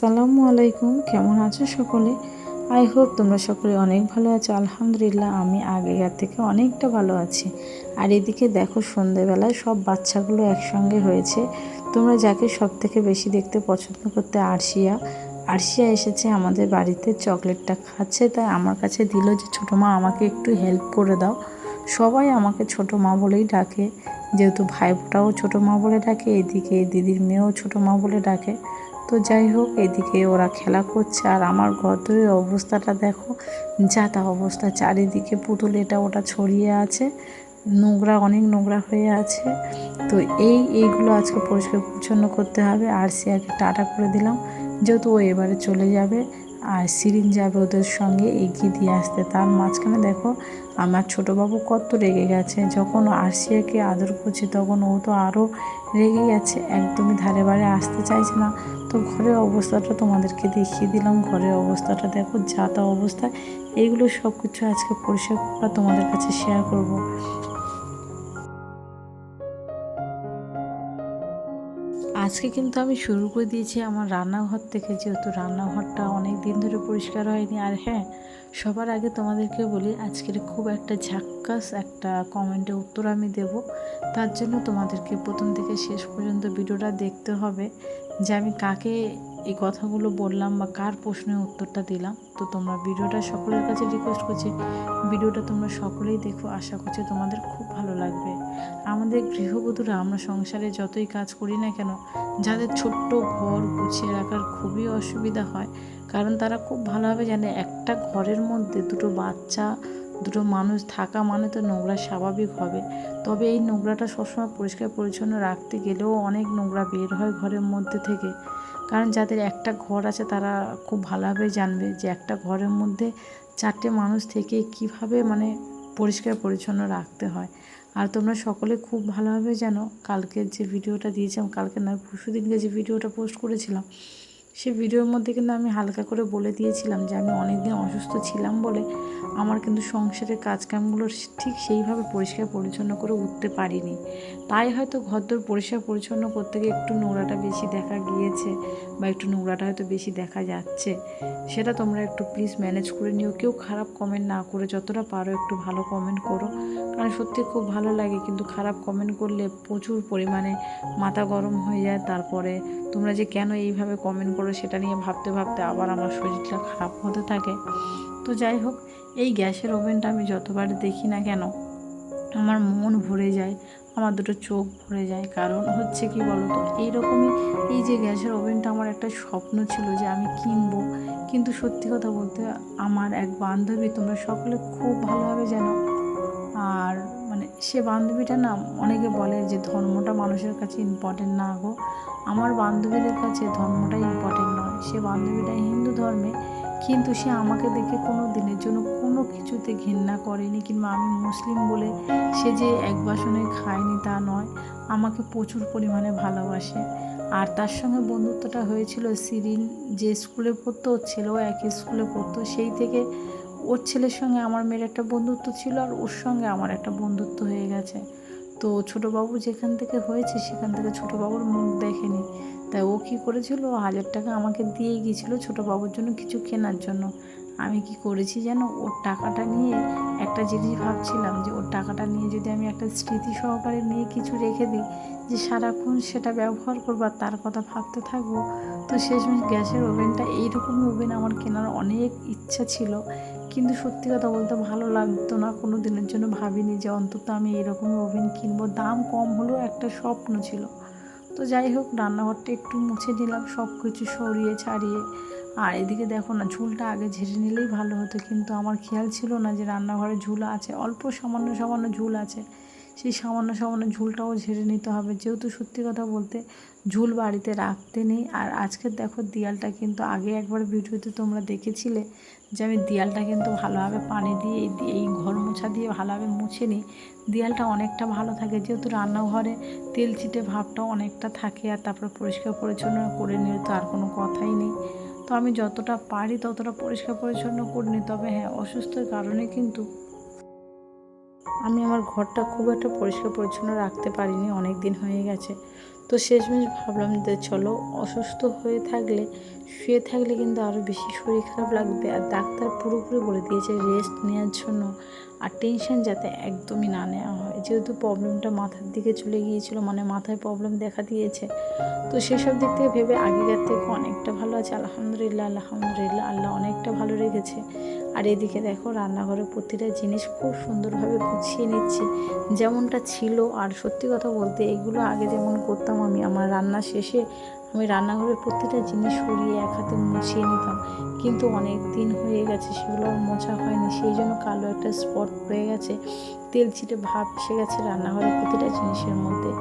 আসসালামু আলাইকুম, কেমন আছো সকলে? আই হোপ তোমরা সকলে অনেক ভালো আছো। আলহামদুলিল্লাহ আমি আগেকার থেকে অনেকটা ভালো আছি। আর এদিকে দেখো সন্ধেবেলায় সব বাচ্চাগুলো একসঙ্গে হয়েছে। তোমরা যাকে সব থেকে বেশি দেখতে পছন্দ করতে, আরশিয়া আরশিয়া এসেছে আমাদের বাড়িতে, চকলেটটা খাচ্ছে। তাই আমার কাছে দিল যে ছোটো মা আমাকে একটু হেল্প করে দাও। সবাই আমাকে ছোটো মা বলেই ডাকে, যেহেতু ভাইফোঁটাও ছোটো মা বলে ডাকে, এদিকে দিদির মেয়েও ছোটো মা বলে ডাকে। তো যাই হোক, এদিকে ওরা খেলা করছে আর আমার ঘরের অবস্থাটা দেখো, যা তা অবস্থা, চারিদিকে পুতুল এটা ওটা ছড়িয়ে আছে, নোংরা, অনেক নোংরা হয়ে আছে। তো এইগুলো আজকে পরিষ্কার পরিচ্ছন্ন করতে হবে। আর সিয়াকে টাটা করে দিলাম, যেহেতু ও এবারে চলে যাবে আর সিরিন যাবে ওদের সঙ্গে এগিয়ে দিয়ে আসতে। তার মাঝখানে দেখো আমার ছোটোবাবু কত রেগে গেছে। যখন আরশিয়াকে আদর করছে তখন ও তো আরও রেগে গেছে, একদমই ধারে বারে আসতে চাইছে না। তো ঘরের অবস্থাটা তোমাদেরকে দেখিয়ে দিলাম, ঘরের অবস্থাটা দেখো, যা তা অবস্থা। এইগুলো সব কিছু আজকে পরিষ্কার করা তোমাদের কাছে শেয়ার করব। আজকে কিন্তু আমি শুরু করে দিয়েছি আমার রান্নাঘর থেকে, যেহেতু রান্নাঘরটা অনেক দিন ধরে পরিষ্কার হয়নি। আর হ্যাঁ, সবার আগে তোমাদেরকে বলি, আজকের খুব একটা ঝাক্কাস একটা কমেন্টে উত্তর আমি দেব। তার জন্য তোমাদেরকে প্রথম থেকে শেষ পর্যন্ত ভিডিওটা দেখতে হবে, যে আমি কাকে এই কথাগুলো বললাম বা কার প্রশ্নের উত্তরটা দিলাম। তো তোমরা ভিডিওটা সকলের কাছে রিকোয়েস্ট করছি, ভিডিওটা তোমরা সকলেই দেখো, আশা করছি তোমাদের খুব ভালো লাগবে। আমাদের গৃহবধূরা আমরা সংসারে যতই কাজ করি না কেন, যাদের ছোট্ট ঘর গুছিয়ে রাখার খুবই অসুবিধা হয়, কারণ তারা খুব ভালোভাবে জানে একটা ঘরের মধ্যে দুটো বাচ্চা, দুটো মানুষ থাকা মানে তো নোংরা স্বাভাবিক হবে। তবে এই নোংরাটা সবসময় পরিষ্কার পরিচ্ছন্ন রাখতে গেলেও অনেক নোংরা বের হয় ঘরের মধ্যে থেকে। কারণ যাদের একটা ঘর আছে তারা খুব ভালোভাবে জানবে যে একটা ঘরের মধ্যে চারটে মানুষ থেকে কিভাবে মানে পরিষ্কার পরিচ্ছন্ন রাখতে হয়। আর তোমরা সকলে খুব ভালোভাবে জানো, কালকের যে ভিডিওটা দিয়েছিলাম, কালকে নয় পরশু দিনকে যে ভিডিওটা পোস্ট করেছিলাম, সেই ভিডিওর মধ্যে কিন্তু আমি হালকা করে বলে দিয়েছিলাম যে আমি অনেক দিন অসুস্থ ছিলাম বলে আমার কিন্তু সংসারের কাজকামগুলো ঠিক সেইভাবে পরিষ্কার পরিচ্ছন্ন করে উঠতে পারিনি। তাই হয়তো ঘরদোর পরিষ্কার পরিচ্ছন্ন করতে গিয়ে একটু নোংরাটা বেশি দেখা গিয়েছে বা একটু নোংরাটা হয়তো বেশি দেখা যাচ্ছে। সেটা তোমরা একটু প্লিজ ম্যানেজ করে নিও। কেউ খারাপ কমেন্ট না করে যতটা পারো একটু ভালো কমেন্ট করো, কারণ সত্যি খুব ভালো লাগে। কিন্তু খারাপ কমেন্ট করলে প্রচুর পরিমাণে মাথা গরম হয়ে যায়। তারপরে তোমরা যে কেন এইভাবে কমেন্ট করো সেটা নিয়ে ভাবতে ভাবতে আবার আমার শরীরটা খারাপ হতে থাকে। তো যাই হোক, এই গ্যাসের ওভেনটা আমি যতবার দেখি না কেন আমার মন ভরে যায়, আমার দুটো চোখ ভরে যায়। কারণ হচ্ছে কি বলো তো, এইরকমই এই যে গ্যাসের ওভেনটা আমার একটা স্বপ্ন ছিল যে আমি কিনবো। কিন্তু সত্যি কথা বলতে আমার এক বান্ধবী, তোমরা সকলে খুব ভালোভাবে জানো, আর মানে সে বান্ধবীটা না, অনেকে বলে যে ধর্মটা মানুষের কাছে ইম্পর্টেন্ট না গো। আমার বান্ধবীদের কাছে ধর্মটাই ইম্পর্টেন্ট নয়। সে বান্ধবীটা হিন্দু ধর্মে, কিন্তু সে আমাকে দেখে কোনো দিনের জন্য কোনো কিছুতে ঘৃণা করেনি, কিংবা আমি মুসলিম বলে সে যে এক বাসনে খায়নি তা নয়, আমাকে প্রচুর পরিমাণে ভালোবাসে। আর তার সঙ্গে বন্ধুত্বটা হয়েছিল সিরিন যে স্কুলে পড়তো, ওর ছেলেও একই স্কুলে পড়তো, সেই থেকে ওর ছেলের সঙ্গে আমার মেয়ের একটা বন্ধুত্ব ছিল, আর ওর সঙ্গে আমার একটা বন্ধুত্ব হয়ে গেছে। তো ছোটোবাবু যেখান থেকে হয়েছে সেখান থেকে ছোটোবাবুর মুখ দেখেনি। তাই ও কী করেছিল, 1000 টাকা আমাকে দিয়ে গিয়েছিলো ছোটোবাবুর জন্য কিছু কেনার জন্য। আমি কি করেছি জানো, ওর টাকাটা নিয়ে একটা জিনিস ভাবছিলাম যে ওর টাকাটা নিয়ে যদি আমি একটা স্মৃতি সহকারে নিয়ে কিছু রেখে দিই, যে সারাক্ষণ সেটা ব্যবহার করবো আর তার কথা ভাবতে থাকবো। তো শেষমেশ গ্যাসের ওভেনটা, এইরকমই ওভেন আমার কেনার অনেক ইচ্ছা ছিল, কিন্তু সত্যি কথা বলতে ভালো লাগতো না। কোনো দিনের জন্য ভাবিনি যে অন্তত আমি এরকমই ওভেন কিনবো, দাম কম হলেও একটা স্বপ্ন ছিল। তো যাই হোক, রান্নাঘরটা একটু মুছে নিলাম সব কিছু সরিয়ে ছাড়িয়ে। আর এদিকে দেখো না, ঝুলটা আগে ঝেড়ে নিলেই ভালো হতো, কিন্তু আমার খেয়াল ছিল না যে রান্নাঘরে ঝুল আছে, অল্প সামান্য সামান্য ঝুল আছে। সেই সামান্য সামান্য ঝুলটাও ঝেড়ে নিতে হবে, যেহেতু সত্যি কথা বলতে ঝুল বাড়িতে রাখতে নেই। আর আজকের দেখো দেয়ালটা কিন্তু, আগে একবার ভিডিওতে তোমরা দেখেছিলে যে আমি দেয়ালটা কিন্তু ভালোভাবে পানি দিয়ে এই ঘর মোছা দিয়ে ভালোভাবে মুছে নিই। দেয়ালটা অনেকটা ভালো থাকে, যেহেতু রান্নাঘরে তেল চিটে ভাবটাও অনেকটা থাকে। আর তারপর পরিষ্কার পরিচ্ছন্ন করে নিলে তো আর কোনো কথাই নেই। তো আমি যতটা পারি ততটা পরিষ্কার পরিচ্ছন্ন করে নিই। তবে হ্যাঁ, অসুস্থের কারণে কিন্তু আমি আমার ঘরটা খুব একটা পরিষ্কার পরিচ্ছন্ন রাখতে পারিনি, অনেক দিন হয়ে গেছে। তো শেষমেশ ভাবলাম যে চলো, অসুস্থ হয়ে থাকলে শুয়ে থাকলে কিন্তু আরও বেশি শরীর খারাপ লাগবে। আর ডাক্তার পুরোপুরি বলে দিয়েছে রেস্ট নেওয়ার জন্য, আর টেনশন যাতে একদমই না নেওয়া হয়, যেহেতু প্রবলেমটা মাথার দিকে চলে গিয়েছিল, মানে মাথায় প্রবলেম দেখা দিয়েছে। তো সেসব দিক থেকে ভেবে আগেকার থেকে অনেকটা ভালো আছে, আলহামদুলিল্লাহ আলহামদুলিল্লাহ, আল্লাহ অনেকটা ভালো রেখেছে। আর এদিকে দেখো রান্নাঘরের প্রতিটা জিনিস খুব সুন্দরভাবে গুছিয়ে নিচ্ছি যেমনটা ছিল। আর সত্যি কথা বলতে এগুলো আগে যেমন করতাম আমি, আমার রান্না শেষে আমি রান্নাঘরের প্রতিটা জিনিস সরিয়ে এক হাতে মুছিয়ে নিতাম, কিন্তু অনেক দিন হয়ে গেছে সেগুলো আর মোছা হয়নি, সেই জন্য কালো একটা স্পট পড়ে গেছে, তেল ছিটে ভাব এসে গেছে রান্নাঘরের প্রতিটা জিনিসের মধ্যে।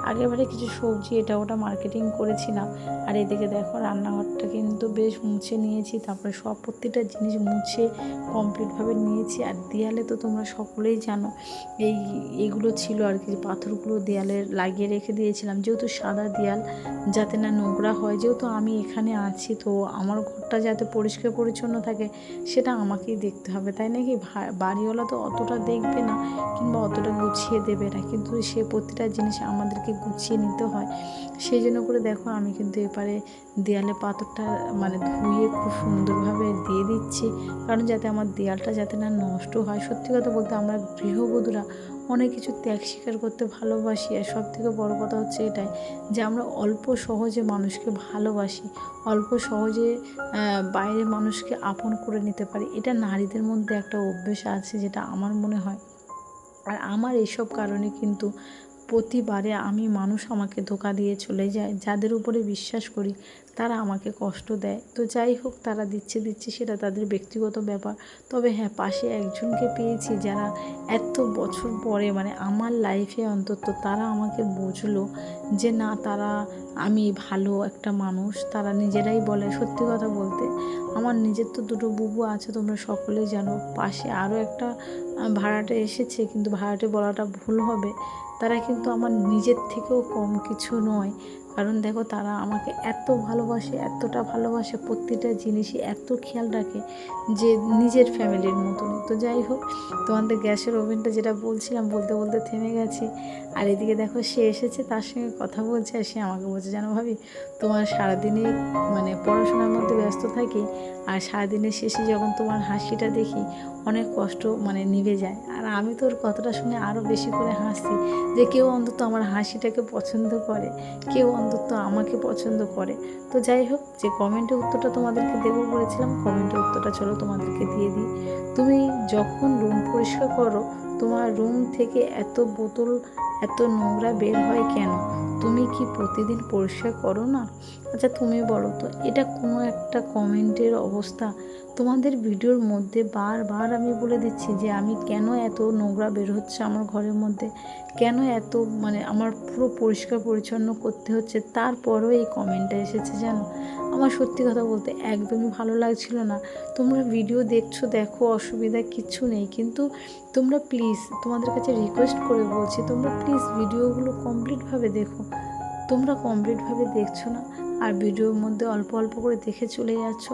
আগেরবারে কিছু সবজি এটা ওটা মার্কেটিং করেছিলাম। আর এদিকে দেখো রান্নাঘরটা কিন্তু বেশ মুছে নিয়েছি, তারপরে সব প্রতিটা জিনিস মুছে কমপ্লিটভাবে নিয়েছি। আর দেয়ালে তো তোমরা সকলেই জানো এইগুলো ছিল আর কি, পাথরগুলো দেয়ালে লাগিয়ে রেখে দিয়েছিলাম, যেহেতু সাদা দেয়াল যাতে না নোংরা হয়, যেহেতু আমি এখানে আছি তো আমার ঘরটা যাতে পরিষ্কার পরিচ্ছন্ন থাকে সেটা আমাকেই দেখতে হবে, তাই নাকি? বাড়িওয়ালা তো অতটা দেখবে না কিংবা অতটা গুছিয়ে দেবে না, কিন্তু সে প্রতিটা জিনিস আমাদেরকে গুছিয়ে নিতে হয়। সেই জন্য করে দেখো আমি কিন্তু এপারে দেয়ালে পাথরটা মানে ধুয়ে খুব সুন্দরভাবে দিয়ে দিচ্ছি, কারণ যাতে আমার দেয়ালটা যাতে না নষ্ট হয়। সত্যি কথা বলতে আমরা গৃহবধূরা অনেক কিছু ত্যাগ স্বীকার করতে ভালোবাসি, আর সব থেকে বড়ো কথা হচ্ছে এটাই যে আমরা অল্প সহজে মানুষকে ভালোবাসি, অল্প সহজে বাইরের মানুষকে আপন করে নিতে পারি। এটা নারীদের মধ্যে একটা অভ্যেস আছে যেটা আমার মনে হয়। আর আমার এইসব কারণে কিন্তু প্রতিবারে মানুষ আমাকে ধোঁকা দিয়ে চলে যায়, যাদের উপরে বিশ্বাস করি তারা আমাকে কষ্ট দেয়। তো যাই হোক, তারা দিচ্ছে সেটা তাদের ব্যক্তিগত ব্যাপার। তবে হ্যাঁ, পাশে একজনকে পেয়েছি যারা এত বছর পরে মানে আমার লাইফে অন্তত তারা আমাকে বুঝলো যে না, আমি ভালো একটা মানুষ। তারা নিজেরাই বলে, সত্যি কথা বলতে আমার নিজের তো দুটো বুবু আছে, তোমরা সকলেই জানো। পাশে আরও একটা ভাড়াটে এসেছে, কিন্তু ভাড়াটে বলাটা ভুল হবে, তারা কিন্তু আমার নিজের থেকেও কম কিছু নয়। কারণ দেখো তারা আমাকে এত ভালোবাসে, এতটা ভালোবাসে, প্রতিটা জিনিসই এত খেয়াল রাখে যে নিজের ফ্যামিলির মতনই। তো যাই হোক, তোমাদের গ্যাসের ওভেনটা যেটা বলছিলাম বলতে বলতে থেমে গেছে। আর এদিকে দেখো সে এসেছে, তার সঙ্গে কথা বলছে, আর সে আমাকে বলছে জানো ভাবি, তোমার সারাদিনে মানে পড়াশোনার মধ্যে ব্যস্ত থাকি, আর সারাদিনের শেষে যখন তোমার হাসিটা দেখি অনেক কষ্ট মানে নিভে যায়। আর আমি তোর কথাটা শুনে আরও বেশি করে হাসছি যে কেউ অন্তত আমার হাসিটাকে পছন্দ করে, কেউ অন্তত আমাকে পছন্দ করে। তো যাই হোক, যে কমেন্টের উত্তরটা তোমাদেরকে দেবো বলেছিলাম, কমেন্টের উত্তরটা চলো তোমাদেরকে দিয়ে দিই। তুমি যখন রুম পরিষ্কার করো, তোমার রুম থেকে এত বোতল এত নোংরা বের হয় কেন? তুমি কি প্রতিদিন পরিষ্কার করো না? আচ্ছা তুমি বলো তো, এটা কোনো একটা কমেন্টের অবস্থা? তোমাদের ভিডিওর মধ্যে বারবার আমি বলে দিচ্ছি যে আমি কেন এত নোংরা বের হচ্ছে আমার ঘরের মধ্যে, কেন এত মানে আমার পুরো পরিষ্কার পরিচ্ছন্ন করতে হচ্ছে, তারপরও এই কমেন্টটা এসেছে জানো। আমার সত্যি কথা বলতে একদমই ভালো লাগছিল না। তোমরা ভিডিও দেখছো, দেখো, অসুবিধা কিচ্ছু নেই, কিন্তু তোমরা প্লিজ, তোমাদের কাছে রিকোয়েস্ট করে বলছি, তোমরা প্লিজ ভিডিওগুলো কমপ্লিটভাবে দেখো। তোমরা কমপ্লিটভাবে দেখছো না, আর ভিডিওর মধ্যে অল্প অল্প করে দেখে চলে যাচ্ছ,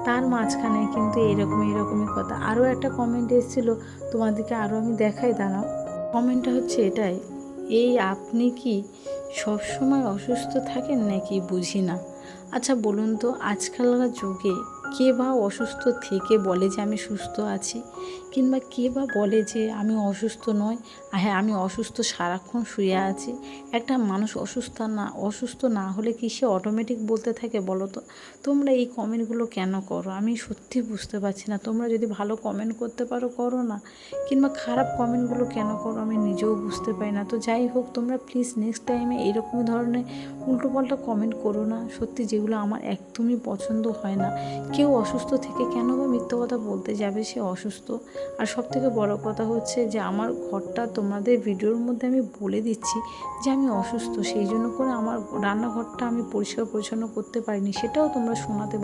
তার মাঝখানে কিন্তু এরকমই কথা। আরও একটা কমেন্ট এসেছিলো, তোমাদেরকে আরও আমি দেখাই, দাঁড়াও। কমেন্টটা হচ্ছে এটাই, আপনি কি সব সময় অসুস্থ থাকেন নাকি বুঝি না। আচ্ছা বলুন তো, আজকালকার যুগে কে বা অসুস্থ থেকে বলে যে আমি সুস্থ আছি, কিংবা কে বা বলে যে আমি অসুস্থ নই, হ্যাঁ আমি অসুস্থ সারাক্ষণ শুয়ে আছি। একটা মানুষ অসুস্থ না হলে কি সে অটোমেটিক বলতে থাকে বলো তো? তোমরা এই কমেন্টগুলো কেন করো আমি সত্যি বুঝতে পারছি না। তোমরা যদি ভালো কমেন্ট করতে পারো করো না, কিংবা খারাপ কমেন্টগুলো কেন করো আমি নিজেও বুঝতে পারি না। তো যাই হোক, তোমরা প্লিজ নেক্সট টাইমে এইরকম ধরনের উল্টোপাল্টা কমেন্ট করো না, সত্যি যেগুলো আমার একদমই পছন্দ হয় না। কেউ অসুস্থ থেকে কেন বা মিথ্যা কথা বলতে যাবে সে অসুস্থ? আর সবথেকে বড় কথা হচ্ছে যে আমার ঘরটা তোমাদের ভিডিওর মধ্যে আমি বলে দিচ্ছি যে আমি অসুস্থ, সেই জন্য করে আমার রান্নাঘরটা আমি পরিষ্কার পরিচ্ছন্ন করতে পারিনি, সেটাও তোমরা শোনাতে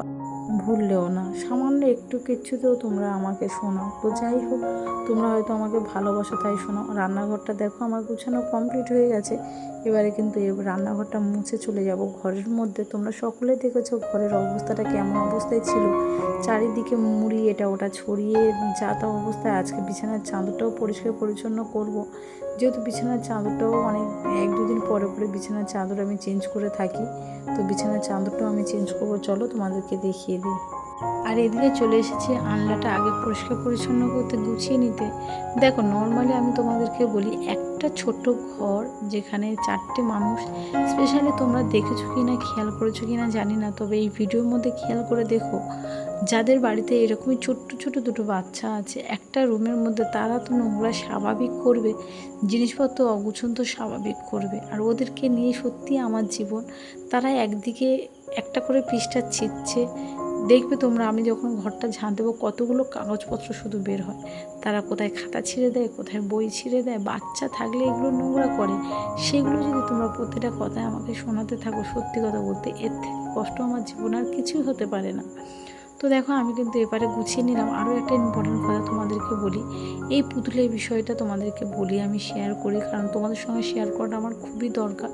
ভুললেও না, সামান্য একটু কিচ্ছুতেও তোমরা আমাকে শোনাও। তো যাই হোক, তোমরা হয়তো আমাকে ভালোবাসো তাই শোনাও। রান্নাঘরটা দেখো আমার গুছানো কমপ্লিট হয়ে গেছে, এবারে কিন্তু রান্নাঘরটা মুছে চলে যাব ঘরের মধ্যে। তোমরা সকলে দেখেছো ঘরের অবস্থাটা কেমন অবস্থায় ছিল, চারিদিকে মুড়ি এটা ওটা ছড়িয়ে যা তা অবস্থায়। আজকে বিছানার চাদরটাও পরিষ্কার পরিচ্ছন্ন করব, যেহেতু বিছানার চাদরটাও অনেক 1-2 দিন পরে পরে বিছানার চাদর আমি চেঞ্জ করে থাকি, তো বিছানার চাদরটাও আমি চেঞ্জ করবো। চলো তোমাদেরকে দেখিয়ে দিই। আর এদিকে চলে এসেছি আনলাটা আগে পরিষ্কার পরিচ্ছন্ন করতে, গুছিয়ে নিতে। দেখো নর্মালি আমি তোমাদেরকে বলি, একটা ছোট ঘর যেখানে 4টে মানুষ, স্পেশালি তোমরা দেখেছো কি না খেয়াল করেছো কি না জানি না, তবে এই ভিডিওর মধ্যে খেয়াল করে দেখো, যাদের বাড়িতে এরকমই ছোট্ট ছোট দুটো বাচ্চা আছে একটা রুমের মধ্যে, তারা তো নোংরা স্বাভাবিক করবে, জিনিসপত্র অগুছন তো স্বাভাবিক করবে। আর ওদেরকে নিয়ে সত্যি আমার জীবন, তারা একদিকে একটা করে পৃষ্ঠা ছিঁড়ছে, দেখবে তোমরা আমি যখন ঘরটা ঝাঁট দেবো কতগুলো কাগজপত্র শুধু বের হয়। তারা কোথায় খাতা ছিঁড়ে দেয়, কোথায় বই ছিঁড়ে দেয়, বাচ্চা থাকলে এগুলো নোংরা করে। সেগুলো যদি তোমরা প্রতিটা কথায় আমাকে শোনাতে থাকো, সত্যি কথা বলতে এর থেকে কষ্ট আমার জীবনে আর কিছুই হতে পারে না। তো দেখো আমি কিন্তু এবারে গুছিয়ে নিলাম। আরও একটা ইম্পর্টেন্ট কথা তোমাদেরকে বলি, এই পুতুলের বিষয়টা তোমাদেরকে বলি, আমি শেয়ার করি, কারণ তোমাদের সঙ্গে শেয়ার করাটা আমার খুবই দরকার।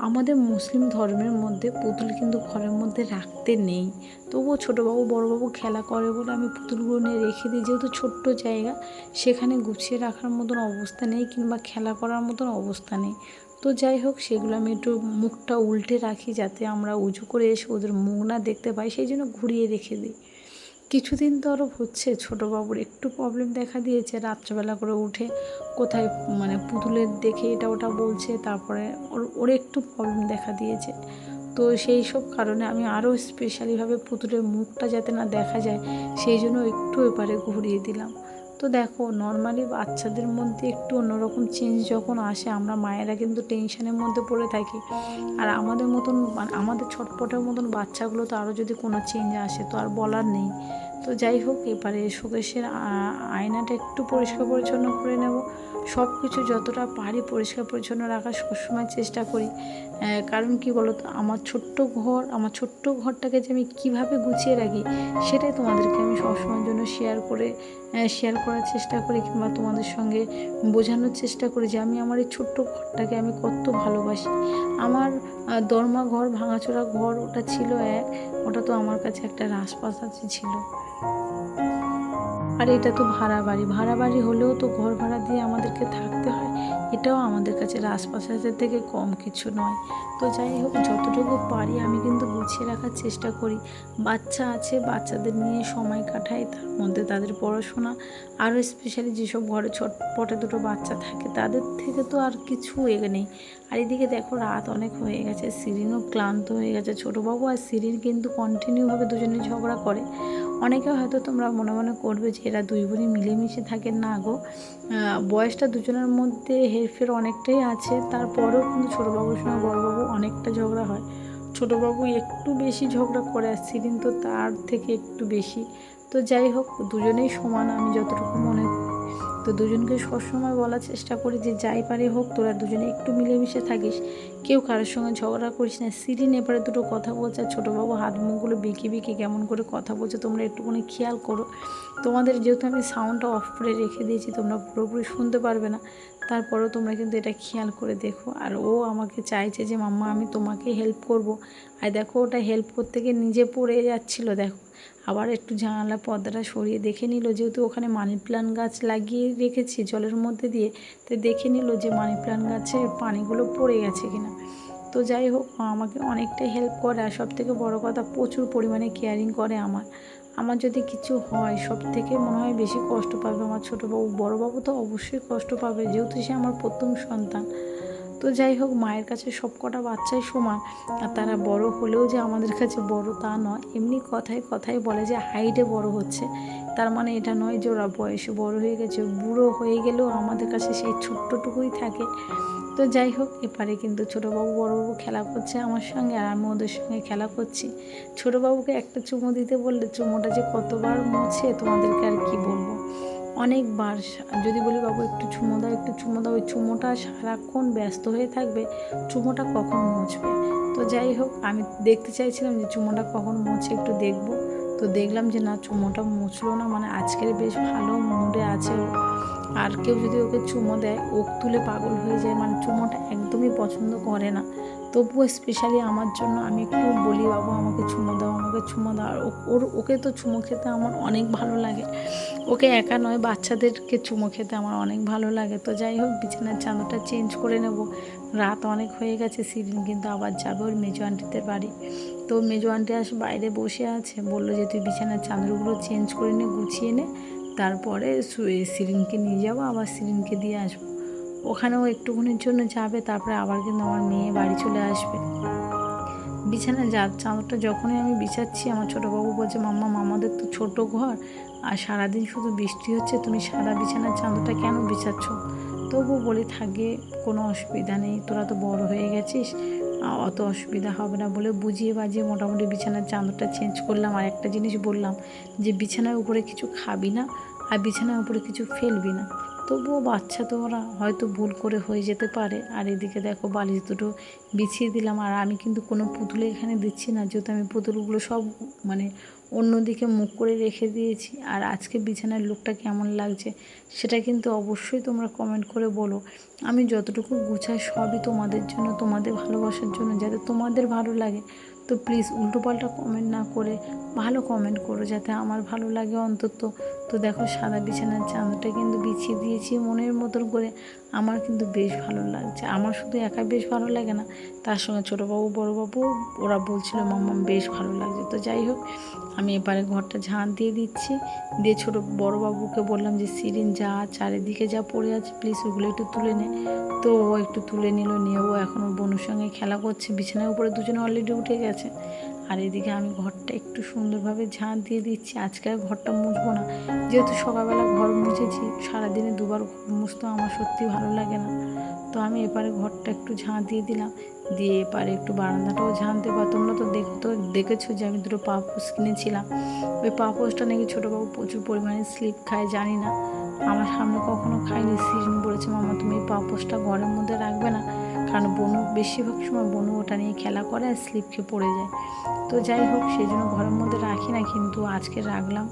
আমাদের মুসলিম ধর্মের মধ্যে পুতুল কিন্তু ঘরের মধ্যে রাখতে নেই, তবুও ছোটোবাবু বড়োবাবু খেলা করে বলে আমি পুতুলগুলো নিয়ে রেখে দিই। যেহেতু ছোট্ট জায়গা, সেখানে গুছিয়ে রাখার মতন অবস্থা নেই, কিংবা খেলা করার মতন অবস্থা নেই। তো যাই হোক, সেগুলো আমি একটু মুখটা উল্টে রাখি, যাতে আমরা উঁচু করে এসে ওদের মুখ না দেখতে পাই, সেই জন্য ঘুরিয়ে রেখে দিই। কিছুদিন তো আরও হচ্ছে ছোটোবাবুর একটু প্রবলেম দেখা দিয়েছে, রাত্রেবেলা করে উঠে কোথায় মানে পুতুলের দেখে এটা ওটা বলছে, তারপরে ওর একটু প্রবলেম দেখা দিয়েছে। তো সেই সব কারণে আমি আরও স্পেশালিভাবে পুতুলের মুখটা যাতে না দেখা যায়, সেই জন্য একটু এপারে ঘুরিয়ে দিলাম। তো দেখো নর্মালি বাচ্চাদের মধ্যে একটু অন্যরকম চেঞ্জ যখন আসে, আমরা মায়েরা কিন্তু টেনশনের মধ্যে পড়ে থাকি। আর আমাদের মতন আমাদের ছটপটের মতন বাচ্চাগুলো তো আরও যদি কোনো চেঞ্জ আসে তো আর বলার নেই। তো যাই হোক, এবারে শোকেসের আয়নাটা একটু পরিষ্কার পরিচ্ছন্ন করে নেব। সব কিছু যতটা পারি পরিষ্কার পরিচ্ছন্ন রাখার সবসময় চেষ্টা করি। কারণ কি বলো তো, আমার ছোট্ট ঘরটাকে যে আমি কীভাবে গুছিয়ে রাখি, সেটাই তোমাদেরকে আমি সবসময়ের জন্য শেয়ার করার চেষ্টা করি, কিংবা তোমাদের সঙ্গে বোঝানোর চেষ্টা করি যে আমি আমার এই ছোট্ট ঘরটাকে আমি কত ভালোবাসি। আমার দরমা ঘর, ভাঙাচোরা ঘর ওটা ছিল ওটা তো আমার কাছে একটা রাজপ্রাসাদই ছিল। আর এটা তো ভাড়া বাড়ি হলেও তো ঘর ভাড়া দিয়ে আমাদেরকে থাকতে হয়, এটাও আমাদের কাছে রাজপ্রাসাদের থেকে কম কিছু নয়। তো যাই হোক, যতটুকু পারি আমি কিন্তু গুছিয়ে রাখার চেষ্টা করি। বাচ্চা আছে, বাচ্চাদের নিয়ে সময় কাটাই, তার মধ্যে তাদের পড়াশোনা, আরও স্পেশালি যেসব ঘরে ছটপটে দুটো বাচ্চা থাকে তাদের থেকে তো আর কিছু নেই। আর এদিকে দেখো রাত অনেক হয়ে গেছে, সিরিনও ক্লান্ত হয়ে গেছে। ছোটোবাবু আর সিরিন কিন্তু কন্টিনিউভাবে দুজনে ঝগড়া করে। অনেকে হয়তো তোমরা মনে মনে করবে যে এরা দুই বোনই মিলেমিশে থাকেন, না গো, বয়সটা দুজনের মধ্যে হেরফের অনেকটাই আছে, তারপরেও কিন্তু ছোটোবাবুর সঙ্গে বড়োবাবু অনেকটা ঝগড়া হয়। ছোটোবাবু একটু বেশি ঝগড়া করে, আসছি কিন্তু তার থেকে একটু বেশি। তো যাই হোক, দুজনেই সমান আমি যতটুকু মনে করি। তো দুজনকে সবসময় বলার চেষ্টা করি যে যাই পারে হোক, তোরা দুজনে একটু মিলেমিশে থাকিস, কেউ কারোর সঙ্গে ঝগড়া করিস না। সিরিন এবারে দুটো কথা বলছে, আর ছোটোবাবু হাত মুখগুলো বেঁকে বেঁকে কেমন করে কথা বলছে তোমরা একটুখানি খেয়াল করো। তোমাদের যেহেতু আমি সাউন্ডটা অফ করে রেখে দিয়েছি, তোমরা পুরোপুরি শুনতে পারবে না, তারপরেও তোমরা কিন্তু এটা খেয়াল করে দেখো। আর ও আমাকে চাইছে যে মাম্মা আমি তোমাকে হেল্প করব। আর দেখো ওটা হেল্প করতে গিয়ে নিজে পড়ে যাচ্ছিলো। দেখো আবার একটু জানালা পর্দাটা সরিয়ে দেখে নিল, যেহেতু ওখানে মানি প্ল্যান্ট গাছ লাগিয়ে রেখেছি জলের মধ্যে দিয়ে, তো দেখে নিল যে মানি প্ল্যান্ট গাছের পানিগুলো পড়ে গেছে কিনা। তো যাই হোক, আমাকে অনেকটাই হেল্প করে, আর সবথেকে বড় কথা প্রচুর পরিমাণে কেয়ারিং করে আমার যদি কিছু হয় সব থেকে মনে হয় বেশি কষ্ট পাবে আমার ছোটোবাবু। বড়োবাবু তো অবশ্যই কষ্ট পাবে, যেহেতু সে আমার প্রথম সন্তান। তো যাই হোক, মায়ের কাছে সব কটা বাচ্চাই সমান, আর তারা বড় হলেও যে আমাদের কাছে বড় তা নয়। এমনি কথায় কথায় বলে যে হাইটে বড় হচ্ছে, তার মানে এটা নয় যে ওরা বয়সে বড় হয়ে গেছে। বুড়ো হয়ে গেলেও আমাদের কাছে সেই ছোট্টটুকুই থাকে। তো যাই হোক, এপারে কিন্তু ছোটোবাবু বড়োবাবু খেলা করছে আমার সঙ্গে, আর আমি ওদের সঙ্গে খেলা করছি। ছোটোবাবুকে একটা চুমো দিতে বললে চুমোটা যে কতবার মুছে তোমাদেরকে আর কি বলবো, অনেকবার। যদি বলি বাবু একটু চুমো দাও, একটু চুমো দাও, ওই চুমোটা সারাক্ষণ ব্যস্ত হয়ে থাকবে, চুমোটা কখন মুছবে। তো যাই হোক, আমি দেখতে চাইছিলাম যে চুমোটা কখন মুছে একটু দেখবো। তো দেখলাম যে না, চুমোটা মুছলো না, মানে আজকের বেশ ভালো মুডে আছে ও। আর কেউ যদি ওকে চুমো দেয় ওক তুলে পাগল হয়ে যায়, মানে চুমোটা একদমই পছন্দ করে না। তো তবুও স্পেশালি আমার জন্য আমি একটু বলি, বাবু আমাকে চুমো দাও, আমাকে চুমো দাও। আর ওকে তো চুমো খেতে আমার অনেক ভালো লাগে, ওকে একা নয় বাচ্চাদেরকে চুমো খেতে আমার অনেক ভালো লাগে। তো যাই হোক, বিছানার চাদরটা চেঞ্জ করে নেব, রাত অনেক হয়ে গেছে। সিরিন কিন্তু আবার যাবে ওর মেজো আন্টিদের বাড়ি। তো মেজো আন্টি বাইরে বসে আছে, বললো যে তুই বিছানার চাদরগুলো চেঞ্জ করে নে, গুছিয়ে নে, তারপরে সিরিনকে নিয়ে যাবো, আবার সিরিনকে দিয়ে আসবো। ওখানেও একটুখানির জন্য যাবে, তারপরে আবার কিন্তু আমার মেয়ে বাড়ি চলে আসবে। বিছানায় চাদরটা যখনই আমি বিছাচ্ছি, আমার ছোটো বাবু বলছে, মাম্মা আমাদের তো ছোট ঘর, আর সারাদিন শুধু বৃষ্টি হচ্ছে, তুমি সাদা বিছানার চাদরটা কেন বিছাচ্ছ? তবুও বলি, থাকে, কোনো অসুবিধা নেই, তোরা তো বড় হয়ে গেছিস, অত অসুবিধা হবে না বলে বুঝিয়ে বাজিয়ে মোটামুটি বিছানার চাদরটা চেঞ্জ করলাম। আর একটা জিনিস বললাম যে বিছানার উপরে কিছু খাবি না, আর বিছানার উপরে কিছু ফেলবি না। তবুও বাচ্চা তো ওরা, হয়তো ভুল করে হয়ে যেতে পারে। আর এদিকে দেখো বালিশ দুটো বিছিয়ে দিলাম। আর আমি কিন্তু কোনো পুতুলে এখানে দিচ্ছি না, যেহেতু আমি পুতুলগুলো সব মানে অন্যদিকে মুখ করে রেখে দিয়েছি। আর আজকে বিছানার লুকটা কেমন লাগছে সেটা কিন্তু অবশ্যই তোমরা কমেন্ট করে বলো। আমি যতটুকু গুছাই সবই তোমাদের জন্য, তোমাদের ভালোবাসার জন্য, যাতে তোমাদের ভালো লাগে। তো প্লিজ উল্টোপাল্টা কমেন্ট না করে ভালো কমেন্ট করো, যাতে আমার ভালো লাগে অন্তত। তো দেখো সাদা বিছানার চাদরটা কিন্তু বিছিয়ে দিয়েছি মনের মতন করে। আমার কিন্তু বেশ ভালো লাগছে, আমার শুধু একা বেশ ভালো লাগে না, তার সঙ্গে ছোটোবাবু বড়োবাবু ওরা বলছিল মাম্মা বেশ ভালো লাগছে। তো যাই হোক, আমি এবারে ঘরটা ঝাঁট দিয়ে দিচ্ছি, দিয়ে বড়োবাবুকে বললাম যে সিরিন যা চারিদিকে যা পড়ে আছে প্লিজ ওগুলো একটু তুলে নে। তো ও একটু তুলে নিয়ে ও এখন ওর বোনের সঙ্গে খেলা করছে, বিছানার উপরে দুজনে অলরেডি উঠে গেছে। আর এদিকে আমি ঘরটা একটু সুন্দরভাবে ঝাঁট দিয়ে দিচ্ছি। আজকে আর ঘরটা মুছবো না, যেহেতু সকালবেলা ঘর মুছেছি, সারাদিনে দুবার ঘর মুছতে আমার সত্যি ভালো লাগে না। তো আমি এপারে ঘরটা একটু ঝাঁট দিয়ে দিলাম, দিয়ে এপারে একটু বারান্দাটাও ঝাঁট দেবো। তোমরা তো দেখেছো যে আমি দুটো পাপোশ কিনেছিলাম। ওই পাপোশটা নাকি ছোটোবাবু প্রচুর পরিমাণে স্লিপ খায়, জানি না, আমার সামনে কখনো খাইনি। সিরিন বলেছে মামা তুমি এই পাপোশটা ঘরের মধ্যে রাখবে না, কারণ বনু বেশিরভাগ সময় বনু ওটা নিয়ে খেলা করে আর স্লিপ খেয়ে পড়ে যায়। তো যাই হোক, সেই জন্য ঘরের মধ্যে রাখি না, কিন্তু আজকে রাখলাম,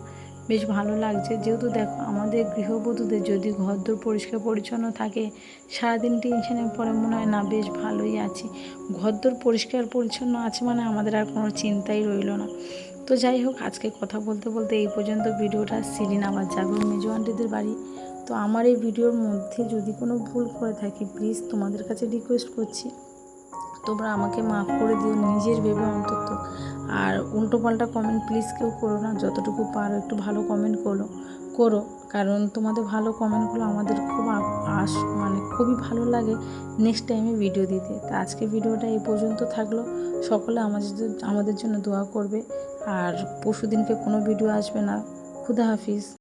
বেশ ভালো লাগছে। যেহেতু দেখো আমাদের গৃহবধূদের যদি ঘরদোর পরিষ্কার পরিচ্ছন্ন থাকে, সারাদিন টেনশনের পরে মনে হয় না বেশ ভালোই আছি, ঘরদোর পরিষ্কার পরিচ্ছন্ন আছে মানে আমাদের আর কোনো চিন্তাই রইল না। তো যাই হোক, আজকে কথা বলতে বলতে এই পর্যন্ত ভিডিওটা। সিরিন আবার যাবে মেজো আন্টিদের বাড়ি। তো আমার এই ভিডিওর মধ্যে যদি কোনো ভুল করে থাকি, প্লিজ তোমাদের কাছে রিকোয়েস্ট করছি তোমরা আমাকে মাফ করে দিও, নিজের ভেবে অন্তত। আর উল্টোপাল্টা কমেন্ট প্লিজ কেউ করো না, যতটুকু পারো একটু ভালো কমেন্ট করো, কারণ তোমাদের ভালো কমেন্টগুলো আমাদের খুব মানে খুবই ভালো লাগে নেক্সট টাইমে ভিডিও দিতে। তা আজকে ভিডিওটা এই পর্যন্ত থাকলো, সকলে আমাদের জন্য দোয়া করবে। আর পরশুদিনকে কোনো ভিডিও আসবে না। খুদা হাফিজ।